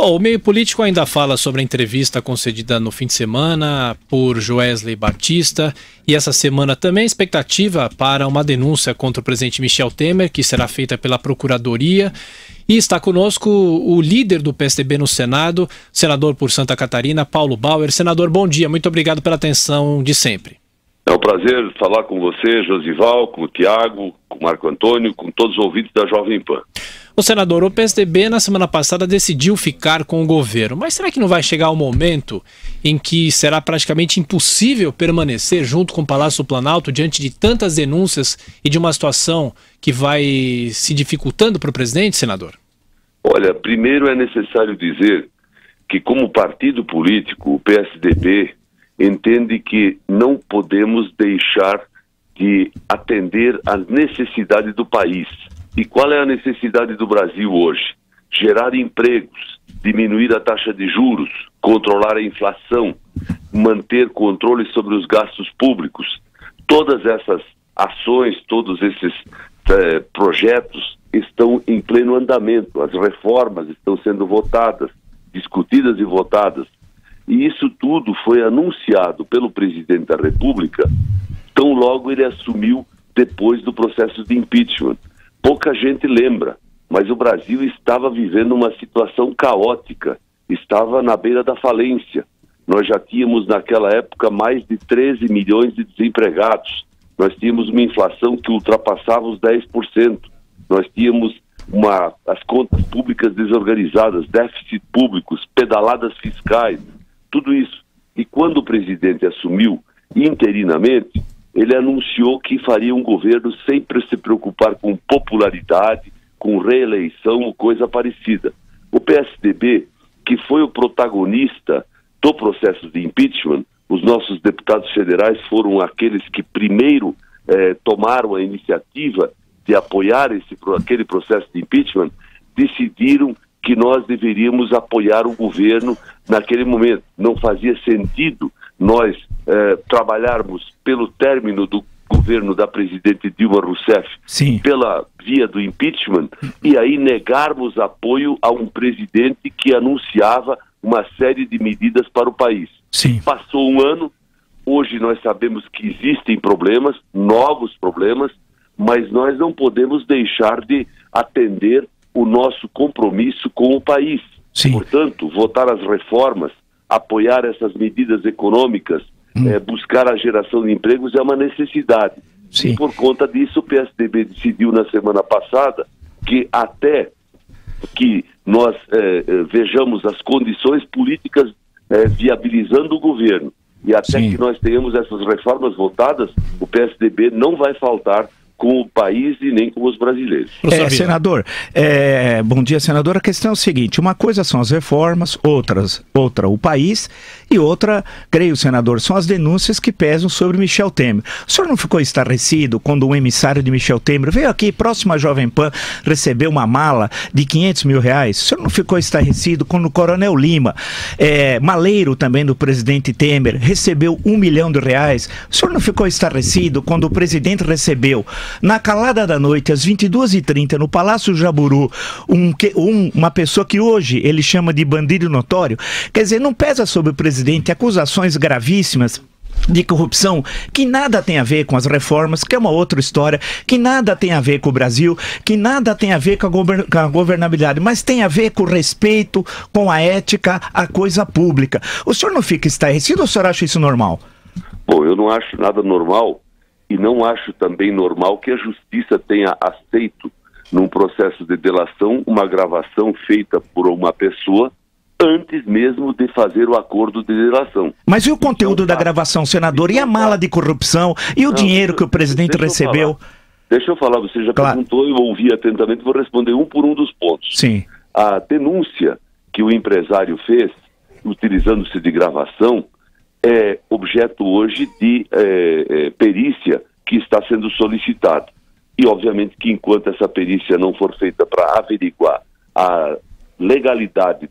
Bom, o meio político ainda fala sobre a entrevista concedida no fim de semana por Joesley Batista e essa semana também a expectativa para uma denúncia contra o presidente Michel Temer, que será feita pela Procuradoria. E está conosco o líder do PSDB no Senado, senador por Santa Catarina, Paulo Bauer. Senador, bom dia, muito obrigado pela atenção de sempre. É um prazer falar com você, Josival, com o Tiago, com o Marco Antônio, com todos os ouvintes da Jovem Pan. O senador, o PSDB na semana passada decidiu ficar com o governo, mas será que não vai chegar o momento em que será praticamente impossível permanecer junto com o Palácio do Planalto diante de tantas denúncias e de uma situação que vai se dificultando para o presidente, senador? Olha, primeiro é necessário dizer que como partido político, o PSDB entende que não podemos deixar de atender às necessidades do país. E qual é a necessidade do Brasil hoje? Gerar empregos, diminuir a taxa de juros, controlar a inflação, manter controle sobre os gastos públicos. Todas essas ações, todos esses projetos estão em pleno andamento. As reformas estão sendo votadas, discutidas e votadas. E isso tudo foi anunciado pelo presidente da República tão logo ele assumiu depois do processo de impeachment. Pouca gente lembra, mas o Brasil estava vivendo uma situação caótica, estava na beira da falência. Nós já tínhamos naquela época mais de 13 milhões de desempregados, nós tínhamos uma inflação que ultrapassava os 10%, nós tínhamos as contas públicas desorganizadas, déficits públicos, pedaladas fiscais, tudo isso. E quando o presidente assumiu interinamente, ele anunciou que faria um governo sem se preocupar com popularidade, com reeleição ou coisa parecida. O PSDB, que foi o protagonista do processo de impeachment, os nossos deputados federais foram aqueles que primeiro tomaram a iniciativa de apoiar aquele processo de impeachment, decidiram que nós deveríamos apoiar o governo naquele momento. Não fazia sentido nós trabalharmos pelo término do governo da presidente Dilma Rousseff pela via do impeachment e aí negarmos apoio a um presidente que anunciava uma série de medidas para o país. Passou um ano, hoje nós sabemos que existem problemas, novos problemas, mas nós não podemos deixar de atender o nosso compromisso com o país. Portanto, votar as reformas, apoiar essas medidas econômicas, buscar a geração de empregos é uma necessidade. E por conta disso o PSDB decidiu na semana passada que até que nós vejamos as condições políticas viabilizando o governo e até que nós tenhamos essas reformas votadas, o PSDB não vai faltar com o país e nem com os brasileiros. Senador, bom dia, senador. A questão é o seguinte, uma coisa são as reformas, outra o país e outra, creio, senador, são as denúncias que pesam sobre Michel Temer. O senhor não ficou estarrecido quando um emissário de Michel Temer veio aqui, próximo à Jovem Pan, recebeu uma mala de 500 mil reais? O senhor não ficou estarrecido quando o Coronel Lima, maleiro também do presidente Temer, recebeu R$1 milhão? O senhor não ficou estarrecido quando o presidente recebeu na calada da noite, às 22h30, no Palácio Jaburu, uma pessoa que hoje ele chama de bandido notório? Quer dizer, não pesa sobre o presidente acusações gravíssimas de corrupção que nada tem a ver com as reformas, que é uma outra história, que nada tem a ver com o Brasil, que nada tem a ver com a governabilidade, mas tem a ver com o respeito, com a ética, a coisa pública. O senhor não fica estarrecido ou o senhor acha isso normal? Bom, eu não acho nada normal. E não acho também normal que a Justiça tenha aceito, num processo de delação, uma gravação feita por uma pessoa antes mesmo de fazer o acordo de delação. Mas e o conteúdo da gravação, senador? E a mala de corrupção? E o dinheiro que o presidente recebeu? Deixa eu falar, você já perguntou, eu ouvi atentamente, vou responder um por um dos pontos. A denúncia que o empresário fez, utilizando-se de gravação, é objeto hoje de perícia que está sendo solicitada. E, obviamente, que enquanto essa perícia não for feita para averiguar a legalidade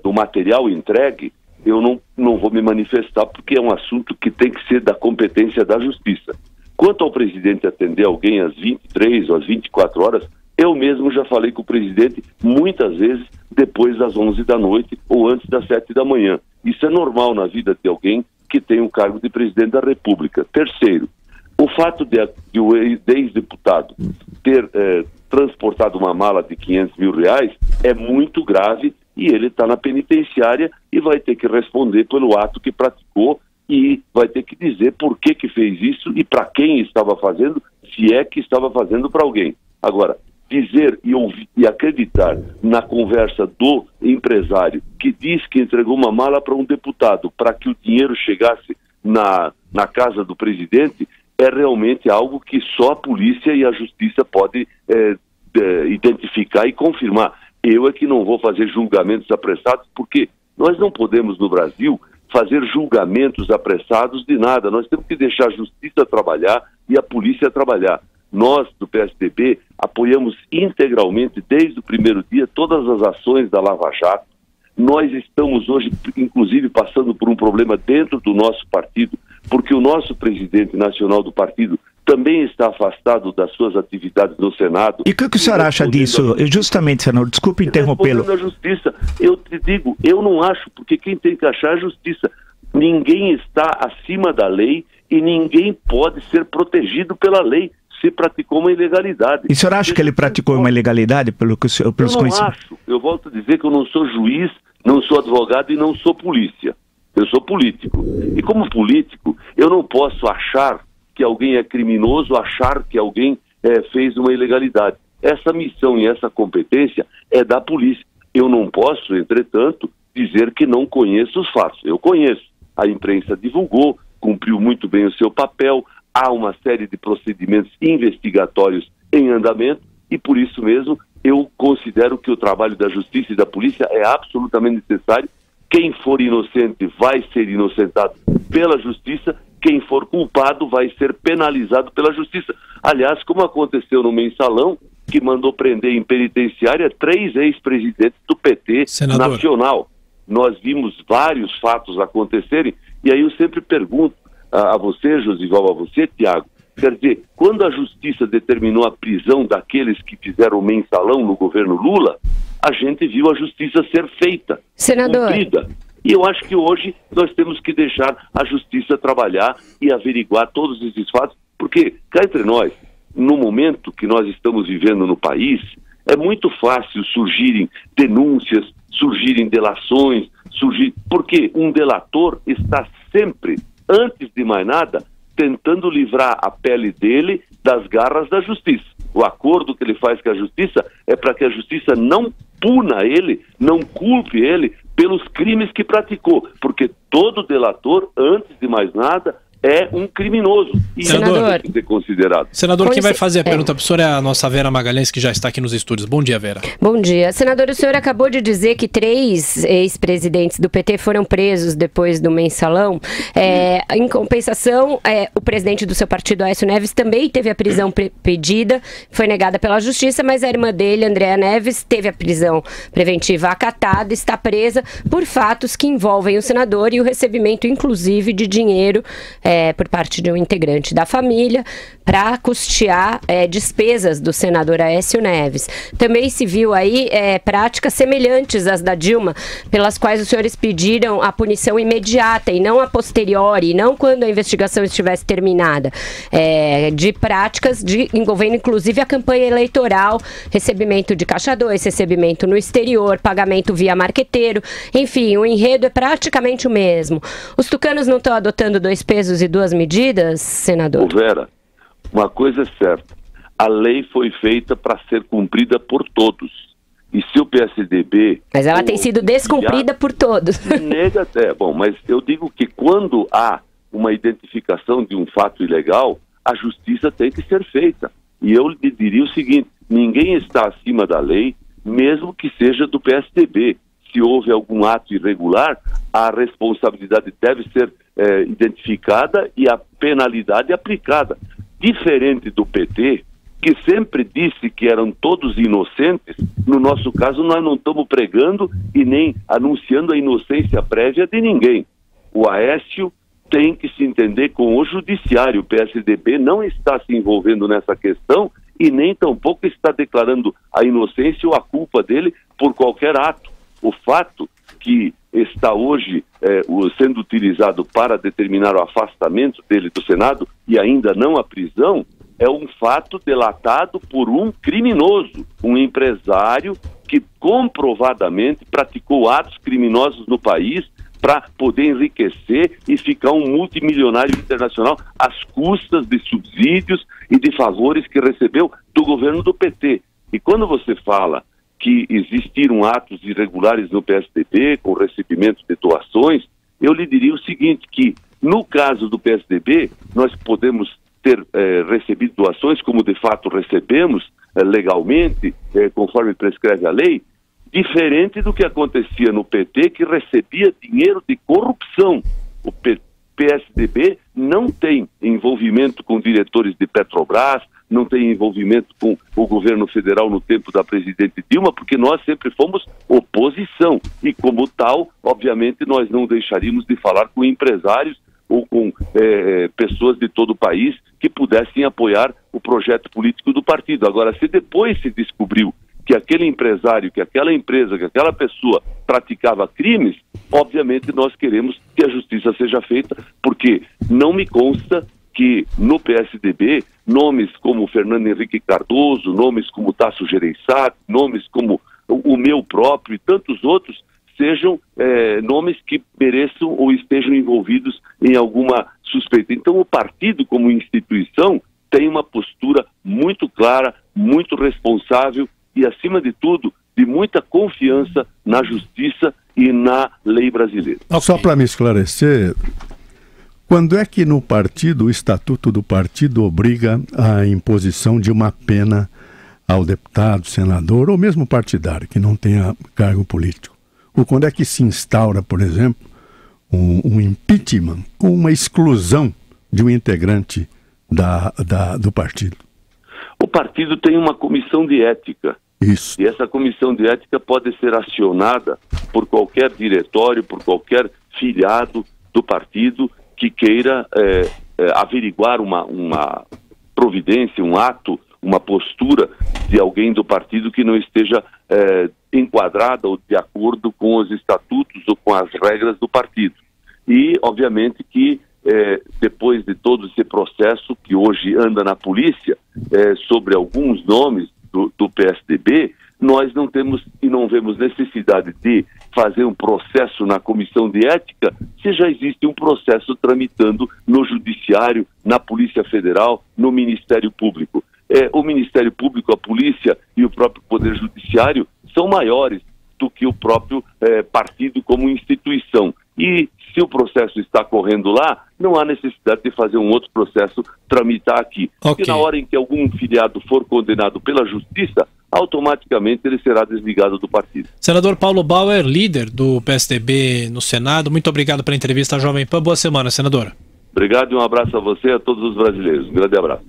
do material entregue, eu não vou me manifestar, porque é um assunto que tem que ser da competência da Justiça. Quanto ao presidente atender alguém às 23 ou às 24 horas, Eu mesmo já falei com o presidente muitas vezes depois das 11 da noite ou antes das 7 da manhã. Isso é normal na vida de alguém que tem o cargo de presidente da República. Terceiro, o fato de o ex-deputado ter transportado uma mala de R$500 mil é muito grave e ele está na penitenciária e vai ter que responder pelo ato que praticou e vai ter que dizer por que fez isso e para quem estava fazendo, se é que estava fazendo para alguém. Agora, dizer e ouvir e acreditar na conversa do empresário que diz que entregou uma mala para um deputado para que o dinheiro chegasse na casa do presidente é realmente algo que só a polícia e a justiça podem identificar e confirmar. Eu é que não vou fazer julgamentos apressados, porque nós não podemos no Brasil fazer julgamentos apressados de nada. Nós temos que deixar a justiça trabalhar e a polícia trabalhar. Nós, do PSDB, apoiamos integralmente, desde o primeiro dia, todas as ações da Lava Jato. Nós estamos hoje, inclusive, passando por um problema dentro do nosso partido, porque o nosso presidente nacional do partido também está afastado das suas atividades no Senado. E o que o senhor acha disso? Justamente, senador, desculpe interrompê-lo. A justiça, eu te digo, eu não acho, porque quem tem que achar é a justiça. Ninguém está acima da lei e ninguém pode ser protegido pela lei se praticou uma ilegalidade. E o senhor acha que ele praticou uma ilegalidade pelo que o senhor... Eu não acho. Eu volto a dizer que eu não sou juiz, não sou advogado e não sou polícia. Eu sou político. E como político, eu não posso achar que alguém é criminoso, achar que alguém fez uma ilegalidade. Essa missão e essa competência é da polícia. Eu não posso, entretanto, dizer que não conheço os fatos. Eu conheço. A imprensa divulgou, cumpriu muito bem o seu papel, há uma série de procedimentos investigatórios em andamento e, por isso mesmo, eu considero que o trabalho da justiça e da polícia é absolutamente necessário. Quem for inocente vai ser inocentado pela justiça, quem for culpado vai ser penalizado pela justiça. Aliás, como aconteceu no Mensalão, que mandou prender em penitenciária 3 ex-presidentes do PT Senador. Nacional. Nós vimos vários fatos acontecerem e aí eu sempre pergunto a você, Josival, a você, Tiago, quer dizer, quando a justiça determinou a prisão daqueles que fizeram o mensalão no governo Lula, a gente viu a justiça ser feita, senador, cumprida. E eu acho que hoje nós temos que deixar a justiça trabalhar e averiguar todos esses fatos, porque, cá entre nós, no momento que nós estamos vivendo no país, é muito fácil surgirem denúncias, surgirem delações, porque um delator está sempre, antes de mais nada, tentando livrar a pele dele das garras da justiça. O acordo que ele faz com a justiça é para que a justiça não puna ele, não culpe ele pelos crimes que praticou, porque todo delator, antes de mais nada, é um criminoso e senador, tem que ser considerado. Senador, quem vai fazer a pergunta para o senhor é a nossa Vera Magalhães, que já está aqui nos estúdios. Bom dia, Vera. Bom dia. Senador, o senhor acabou de dizer que 3 ex-presidentes do PT foram presos depois do mensalão. Em compensação, o presidente do seu partido, Aécio Neves, também teve a prisão pedida, foi negada pela justiça, mas a irmã dele, Andréa Neves, teve a prisão preventiva acatada, está presa por fatos que envolvem o senador e o recebimento, inclusive, de dinheiro por parte de um integrante da família para custear despesas do senador Aécio Neves. Também se viu aí práticas semelhantes às da Dilma, pelas quais os senhores pediram a punição imediata e não a posteriori, não quando a investigação estivesse terminada, de práticas envolvendo inclusive a campanha eleitoral, recebimento de caixa 2, recebimento no exterior, pagamento via marqueteiro, enfim, o enredo é praticamente o mesmo. Os tucanos não estão adotando 2 pesos e 2 medidas, senador? Vera, uma coisa é certa, a lei foi feita para ser cumprida por todos. E se o PSDB... Mas ela tem sido descumprida por todos. Nega até. Bom, mas eu digo que quando há uma identificação de um fato ilegal, a justiça tem que ser feita. E eu lhe diria o seguinte, ninguém está acima da lei, mesmo que seja do PSDB. Se houve algum ato irregular, a responsabilidade deve ser identificada e a penalidade aplicada. Diferente do PT, que sempre disse que eram todos inocentes, no nosso caso nós não estamos pregando e nem anunciando a inocência prévia de ninguém. O Aécio tem que se entender com o judiciário. O PSDB não está se envolvendo nessa questão e nem tampouco está declarando a inocência ou a culpa dele por qualquer ato. O fato que está hoje sendo utilizado para determinar o afastamento dele do Senado e ainda não a prisão, é um fato delatado por um criminoso, um empresário que comprovadamente praticou atos criminosos no país para poder enriquecer e ficar um multimilionário internacional às custas de subsídios e de favores que recebeu do governo do PT. E quando você fala que existiram atos irregulares no PSDB com recebimento de doações, eu lhe diria o seguinte, que no caso do PSDB, nós podemos ter recebido doações, como de fato recebemos legalmente, conforme prescreve a lei, diferente do que acontecia no PT, que recebia dinheiro de corrupção. O PSDB não tem envolvimento com diretores de Petrobras, não tem envolvimento com o governo federal no tempo da presidente Dilma, porque nós sempre fomos oposição. E como tal, obviamente, nós não deixaríamos de falar com empresários ou com pessoas de todo o país que pudessem apoiar o projeto político do partido. Agora, se depois se descobriu que aquele empresário, que aquela empresa, que aquela pessoa praticava crimes, obviamente nós queremos que a justiça seja feita, porque não me consta que no PSDB nomes como Fernando Henrique Cardoso, nomes como Tasso Gereissati, nomes como o meu próprio e tantos outros sejam nomes que mereçam ou estejam envolvidos em alguma suspeita. Então o partido como instituição tem uma postura muito clara, muito responsável e, acima de tudo, de muita confiança na justiça e na lei brasileira. Só para me esclarecer, quando é que no partido, o estatuto do partido obriga a imposição de uma pena ao deputado, senador ou mesmo partidário que não tenha cargo político? Ou quando é que se instaura, por exemplo, um impeachment ou uma exclusão de um integrante do partido? O partido tem uma comissão de ética. Isso. E essa comissão de ética pode ser acionada por qualquer diretório, por qualquer filiado do partido que queira averiguar uma providência, um ato, uma postura de alguém do partido que não esteja enquadrada ou de acordo com os estatutos ou com as regras do partido. E, obviamente, que depois de todo esse processo que hoje anda na polícia sobre alguns nomes do PSDB, nós não temos e não vemos necessidade de fazer um processo na comissão de ética se já existe um processo tramitando no Judiciário, na Polícia Federal, no Ministério Público. O Ministério Público, a Polícia e o próprio Poder Judiciário são maiores do que o próprio partido como instituição. E se o processo está correndo lá, não há necessidade de fazer um outro processo tramitar aqui. Okay. E na hora em que algum filiado for condenado pela Justiça, automaticamente ele será desligado do partido. Senador Paulo Bauer, líder do PSDB no Senado, muito obrigado pela entrevista à Jovem Pan. Boa semana, senador. Obrigado e um abraço a você e a todos os brasileiros. Um grande abraço.